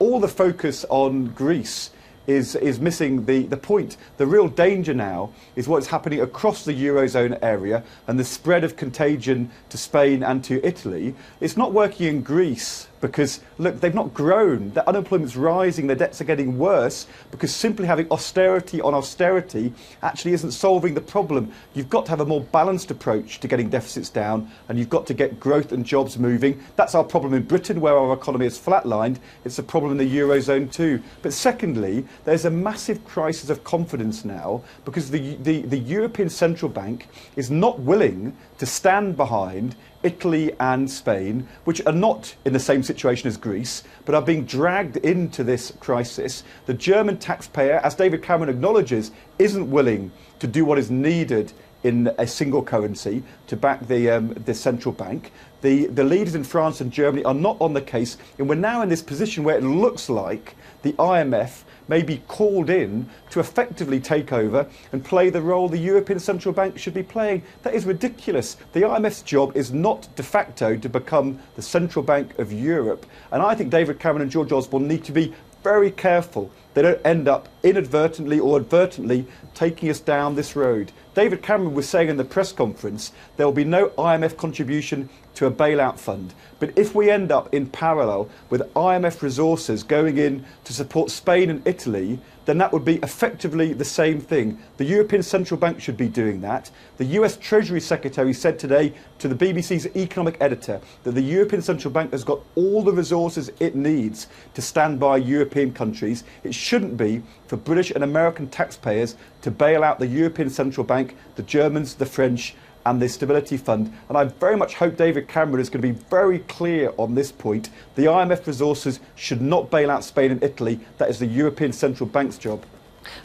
all the focus on Greece is missing the point. The real danger now is what's happening across the Eurozone area and the spread of contagion to Spain and to Italy. It's not working in Greece because, look, they've not grown. The unemployment's rising, their debts are getting worse because simply having austerity on austerity actually isn't solving the problem. You've got to have a more balanced approach to getting deficits down, and you've got to get growth and jobs moving. That's our problem in Britain, where our economy is flatlined. It's a problem in the Eurozone too. But secondly, there's a massive crisis of confidence now because the European Central Bank is not willing to stand behind Italy and Spain, which are not in the same situation as Greece, but are being dragged into this crisis. The German taxpayer, as David Cameron acknowledges, isn't willing to do what is needed in a single currency to back the central bank. The leaders in France and Germany are not on the case, and we're now in this position where it looks like the IMF may be called in to effectively take over and play the role the European Central Bank should be playing. That is ridiculous. The IMF's job is not de facto to become the central bank of Europe. And I think David Cameron and George Osborne need to be very careful they don't end up inadvertently or advertently taking us down this road. David Cameron was saying in the press conference there will be no IMF contribution to a bailout fund. But if we end up in parallel with IMF resources going in to support Spain and Italy, then that would be effectively the same thing. The European Central Bank should be doing that. The US Treasury Secretary said today to the BBC's economic editor that the European Central Bank has got all the resources it needs to stand by European countries. It shouldn't be for British and American taxpayers to bail out the European Central Bank, the Germans, the French, and the Stability Fund. And I very much hope David Cameron is going to be very clear on this point. The IMF resources should not bail out Spain and Italy. That is the European Central Bank's job.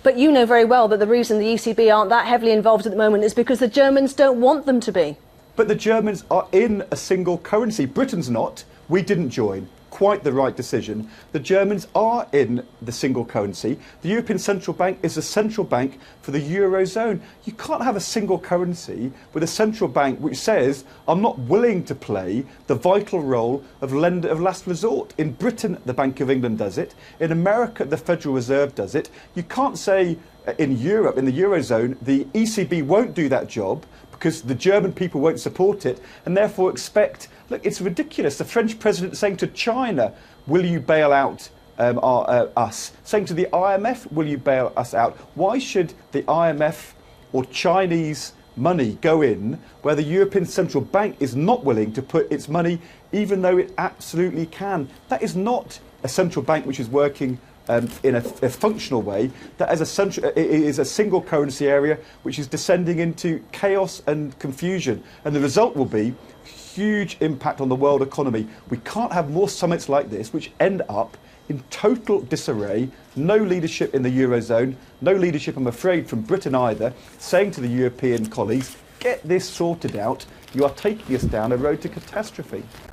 But you know very well that the reason the ECB aren't that heavily involved at the moment is because the Germans don't want them to be. But the Germans are in a single currency. Britain's not. We didn't join. Quite the right decision. The Germans are in the single currency. The European Central Bank is a central bank for the Eurozone. You can't have a single currency with a central bank which says, I'm not willing to play the vital role of lender of last resort. In Britain, the Bank of England does it. In America, the Federal Reserve does it. You can't say in Europe, in the Eurozone, the ECB won't do that job because the German people won't support it, and therefore expect, look, it's ridiculous. The French president saying to China, will you bail out us? Saying to the IMF, will you bail us out? Why should the IMF or Chinese money go in where the European Central Bank is not willing to put its money, even though it absolutely can? That is not a central bank which is working in a functional way. That is a single currency area which is descending into chaos and confusion, and the result will be huge impact on the world economy. We can't have more summits like this which end up in total disarray, no leadership in the Eurozone, no leadership, I'm afraid, from Britain either, saying to the European colleagues, get this sorted out, you are taking us down a road to catastrophe.